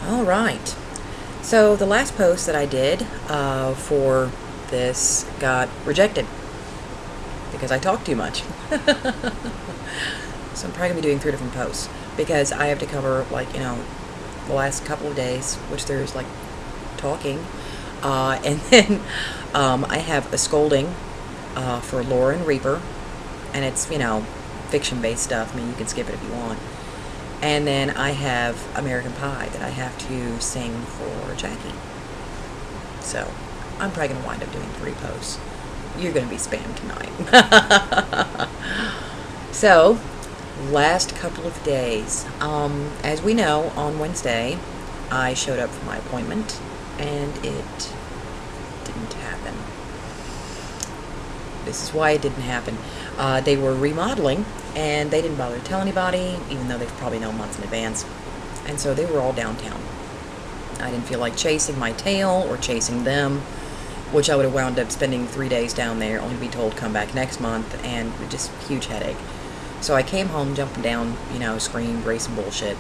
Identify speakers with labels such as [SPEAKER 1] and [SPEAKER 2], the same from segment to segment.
[SPEAKER 1] All right. So the last post that I did for this got rejected because I talk too much. So I'm probably going to be doing 3 different posts because I have to cover, like, the last couple of days, which there's, like, talking. And then I have a scolding for Laura and Reaper. And it's, fiction-based stuff. I mean, you can skip it if you want. And then I have American Pie that I have to sing for Jackie. So I'm probably going to wind up doing 3 posts. You're going to be spammed tonight. So, last couple of days. As we know, on Wednesday, I showed up for my appointment, and it didn't happen. This is why it didn't happen. They were remodeling, and they didn't bother to tell anybody, even though they've probably known months in advance. And so they were all downtown. I didn't feel like chasing my tail or chasing them, which I would have wound up spending 3 days down there, only to be told come back next month, and just huge headache. So I came home jumping down, screamed, racing bullshit,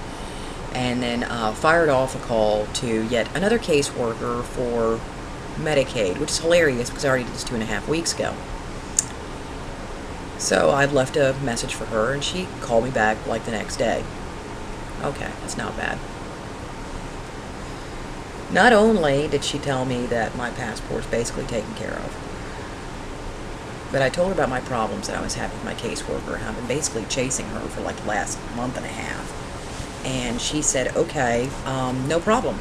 [SPEAKER 1] and then fired off a call to yet another caseworker for Medicaid, which is hilarious because I already did this 2.5 weeks ago. So I'd left a message for her, and she called me back like the next day. Okay, that's not bad. Not only did she tell me that my passport's basically taken care of, but I told her about my problems that I was having with my caseworker, and I've been basically chasing her for like the last month and a half. And she said, okay, no problem.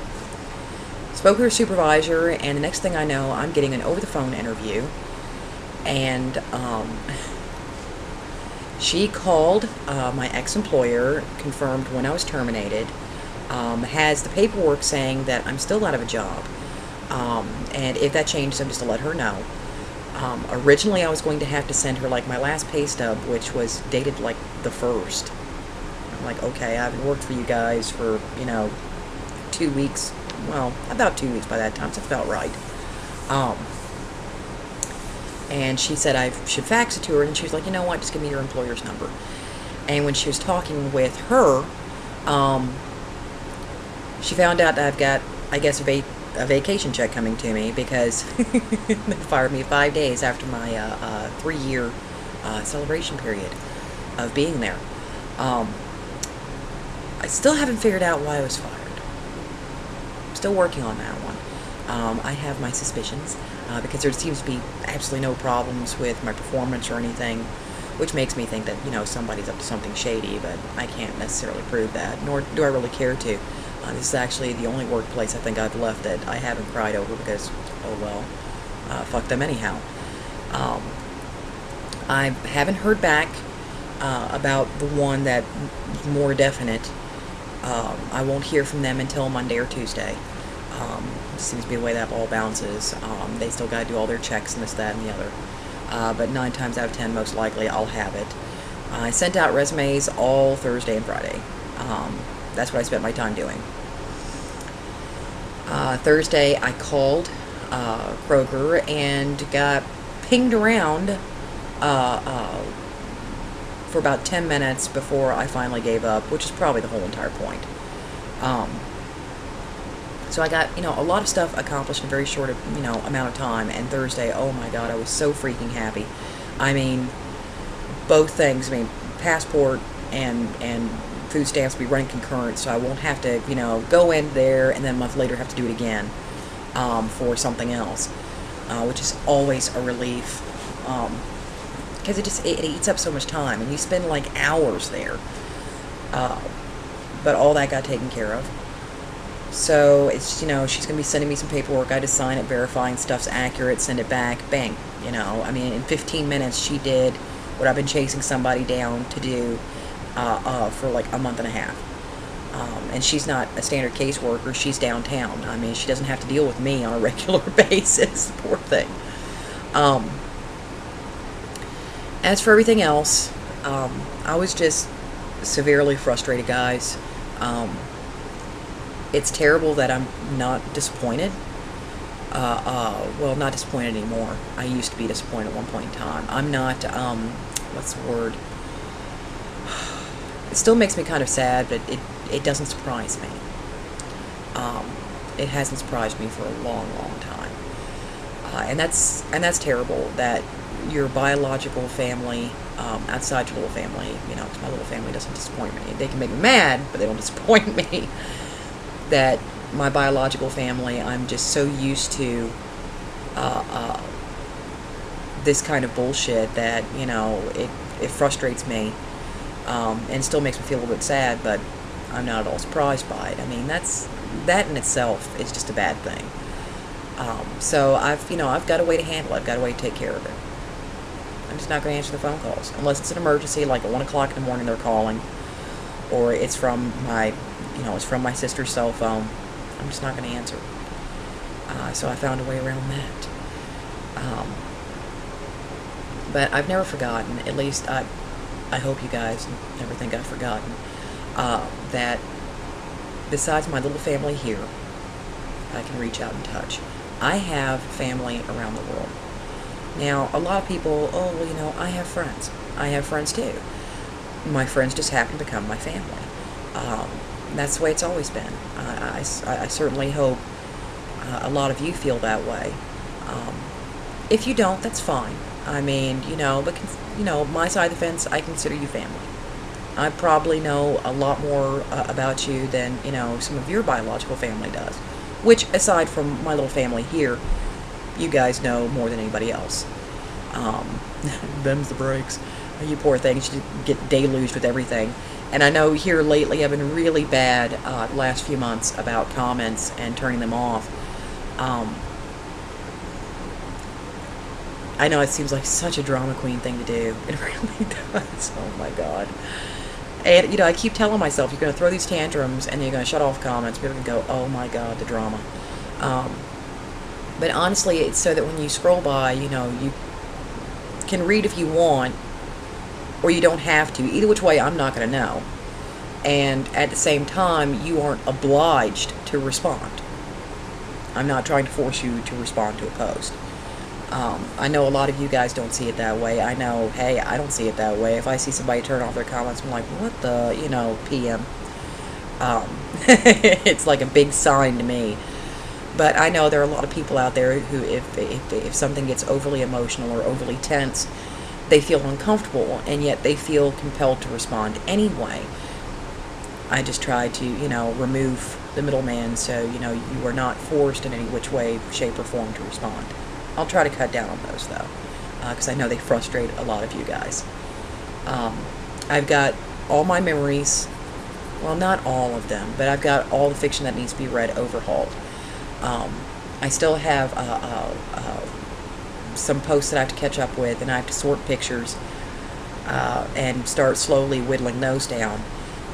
[SPEAKER 1] Spoke to her supervisor, and the next thing I know, I'm getting an over-the-phone interview, and she called my ex-employer, confirmed when I was terminated, has the paperwork saying that I'm still out of a job, and if that changes, I'm just to let her know. Originally, I was going to have to send her, like, my last pay stub, which was dated, like, the 1st. I'm like, okay, I haven't worked for you guys for, 2 weeks. Well, about 2 weeks by that time, so it felt right. And she said I should fax it to her, and she was like, you know what, just give me your employer's number. And when she was talking with her, she found out that I've got, I guess, a vacation check coming to me because they fired me 5 days after my 3-year celebration period of being there. I still haven't figured out why I was fired. I'm still working on that one. I have my suspicions because there seems to be absolutely no problems with my performance or anything, which makes me think that, somebody's up to something shady, but I can't necessarily prove that, nor do I really care to. This is actually the only workplace I think I've left that I haven't cried over because, oh well, fuck them anyhow. I haven't heard back about the one that more definite. I won't hear from them until Monday or Tuesday. Seems to be the way that ball bounces. They still got to do all their checks and this, that, and the other. But 9 times out of 10, most likely, I'll have it. I sent out resumes all Thursday and Friday. That's what I spent my time doing. Thursday, I called Kroger and got pinged around for about 10 minutes before I finally gave up, which is probably the whole entire point. So I got, a lot of stuff accomplished in a very short, amount of time. And Thursday, oh my God, I was so freaking happy. I mean, both things. I mean, passport and food stamps will be running concurrent, so I won't have to, go in there and then a month later have to do it again for something else, which is always a relief because it eats up so much time, and you spend like hours there. But all that got taken care of. So it's, she's going to be sending me some paperwork. I just sign it, verifying stuff's accurate, send it back, bang. I mean, in 15 minutes, she did what I've been chasing somebody down to do for like a month and a half. And she's not a standard caseworker. She's downtown. I mean, she doesn't have to deal with me on a regular basis. Poor thing. As for everything else, I was just severely frustrated, guys. It's terrible that I'm not disappointed. Well, not disappointed anymore. I used to be disappointed at one point in time. I'm not, what's the word? It still makes me kind of sad, but it doesn't surprise me. It hasn't surprised me for a long, long time. And that's terrible that your biological family, outside your little family, 'cause my little family doesn't disappoint me. They can make me mad, but they don't disappoint me. That my biological family, I'm just so used to this kind of bullshit that, it frustrates me, and still makes me feel a little bit sad, but I'm not at all surprised by it. I mean, that in itself is just a bad thing. So I've got a way to handle it. I've got a way to take care of it. I'm just not going to answer the phone calls unless it's an emergency, like at 1 o'clock in the morning they're calling, or it's from my sister's cell phone. I'm just not going to answer. So I found a way around that. But I've never forgotten. At least I hope you guys never think I've forgotten that besides my little family here, I can reach out and touch. I have family around the world. Now, a lot of people, I have friends. I have friends too. My friends just happen to become my family. That's the way it's always been. I certainly hope a lot of you feel that way. If you don't, that's fine. I mean, but my side of the fence, I consider you family. I probably know a lot more about you than, some of your biological family does. Which, aside from my little family here, you guys know more than anybody else. Them's the breaks. You poor things, you get deluged with everything. And I know here lately I've been really bad the last few months about comments and turning them off. I know it seems like such a drama queen thing to do. It really does. Oh my God. And, I keep telling myself, you're going to throw these tantrums and you're going to shut off comments. People can go, oh my God, the drama. But honestly, it's so that when you scroll by, you can read if you want, or you don't have to. Either which way, I'm not going to know. And at the same time, you aren't obliged to respond. I'm not trying to force you to respond to a post. I know a lot of you guys don't see it that way. I know, hey, I don't see it that way. If I see somebody turn off their comments, I'm like, what the, PM. It's like a big sign to me. But I know there are a lot of people out there who, if something gets overly emotional or overly tense, they feel uncomfortable, and yet they feel compelled to respond anyway. I just try to, remove the middleman so, you are not forced in any which way, shape, or form to respond. I'll try to cut down on those, though, because I know they frustrate a lot of you guys. I've got all my memories, well, not all of them, but I've got all the fiction that needs to be read overhauled. I still have some posts that I have to catch up with, and I have to sort pictures and start slowly whittling those down.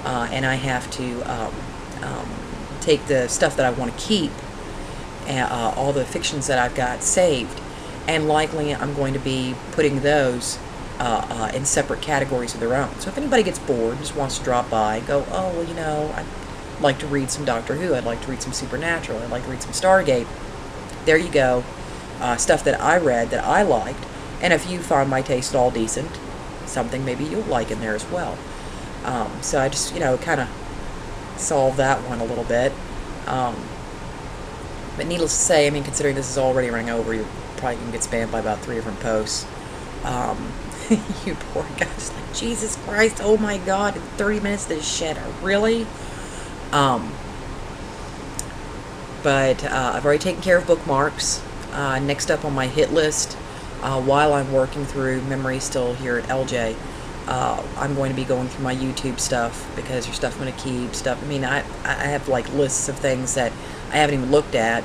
[SPEAKER 1] And I have to take the stuff that I want to keep, all the fictions that I've got saved, and likely I'm going to be putting those in separate categories of their own. So if anybody gets bored and just wants to drop by and go, oh, well, I'd like to read some Doctor Who, I'd like to read some Supernatural, I'd like to read some Stargate, there you go. Stuff that I read that I liked, and if you find my taste at all decent, something maybe you'll like in there as well. So I just, kind of solve that one a little bit. But needless to say, I mean, considering this is already running over, you're probably going to get spammed by about 3 different posts. You poor guys, like, Jesus Christ, oh my God, 30 minutes of this shit, really? But I've already taken care of bookmarks. Next up on my hit list, while I'm working through memories still here at ElJay, I'm going to be going through my YouTube stuff, because there's stuff I'm going to keep, stuff, I mean, I have like lists of things that I haven't even looked at.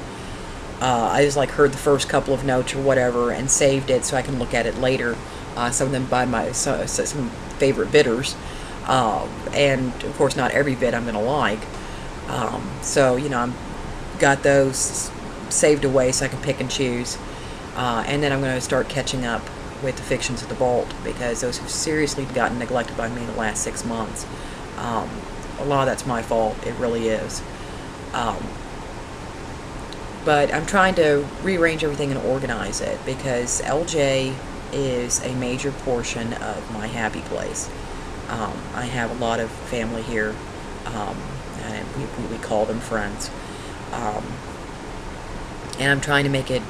[SPEAKER 1] I just like heard the first couple of notes or whatever and saved it so I can look at it later. Some of them by my some favorite bidders, and of course not every bid I'm going to like. So I'm got those saved away so I can pick and choose, and then I'm going to start catching up with the fictions of the vault, because those have seriously gotten neglected by me in the last 6 months. A lot of that's my fault, it really is. But I'm trying to rearrange everything and organize it, because ElJay is a major portion of my happy place. I have a lot of family here, and we call them friends. Um, and I'm trying to make it,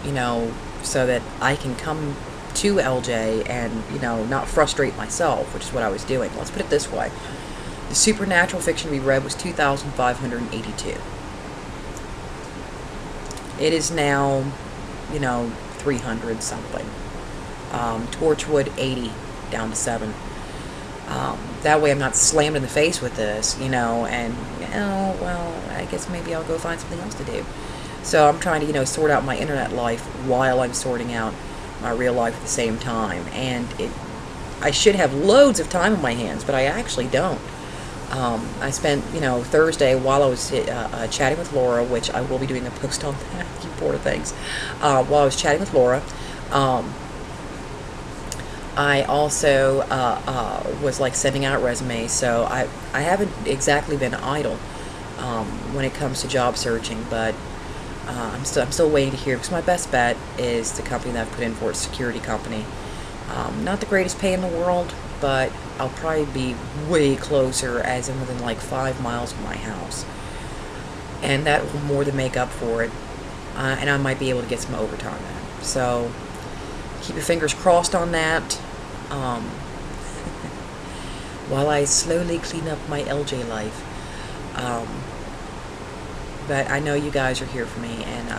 [SPEAKER 1] so that I can come to ElJay and, not frustrate myself, which is what I was doing. Let's put it this way. The supernatural fiction we read was 2,582. It is now, 300 something. Torchwood 80 down to 7. That way I'm not slammed in the face with this, and, well, I guess maybe I'll go find something else to do. So I'm trying to, sort out my internet life while I'm sorting out my real life at the same time. And I should have loads of time on my hands, but I actually don't. I spent, Thursday while I was chatting with Laura, which I will be doing a post on that, you poor things. While I was chatting with Laura, I also was like sending out resumes, so I haven't exactly been idle when it comes to job searching, but I'm still waiting to hear, because my best bet is the company that I've put in for, it's a security company. Not the greatest pay in the world, but I'll probably be way closer, as in within like 5 miles of my house, and that will more than make up for it, and I might be able to get some overtime in. So keep your fingers crossed on that, while I slowly clean up my ElJay life. But I know you guys are here for me, and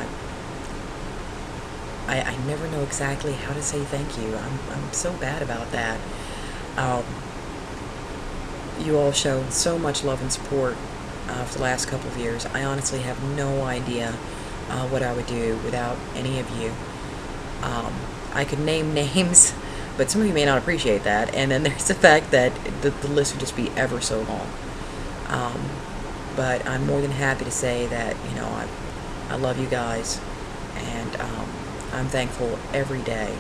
[SPEAKER 1] I never know exactly how to say thank you. I'm so bad about that. You all shown so much love and support for the last couple of years. I honestly have no idea what I would do without any of you. I could name names, but some of you may not appreciate that. And then there's the fact that the list would just be ever so long. But I'm more than happy to say that, I love you guys, and I'm thankful every day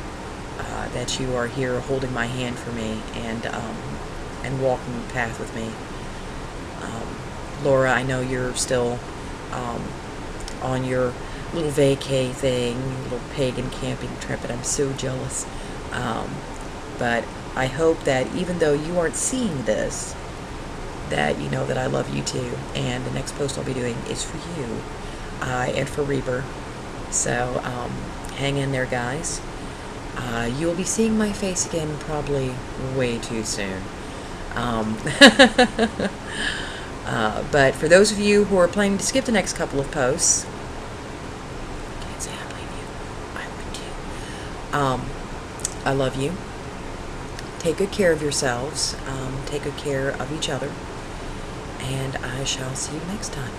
[SPEAKER 1] that you are here holding my hand for me, and walking the path with me. Laura, I know you're still on your little vacay thing, little pagan camping trip, and I'm so jealous. But I hope that even though you aren't seeing this, that you know that I love you too, and the next post I'll be doing is for you, and for Reaper. So hang in there, guys. You'll be seeing my face again probably way too soon. But for those of you who are planning to skip the next couple of posts, can't say I blame you. I would too. I love you. Take good care of yourselves. Take good care of each other. And I shall see you next time.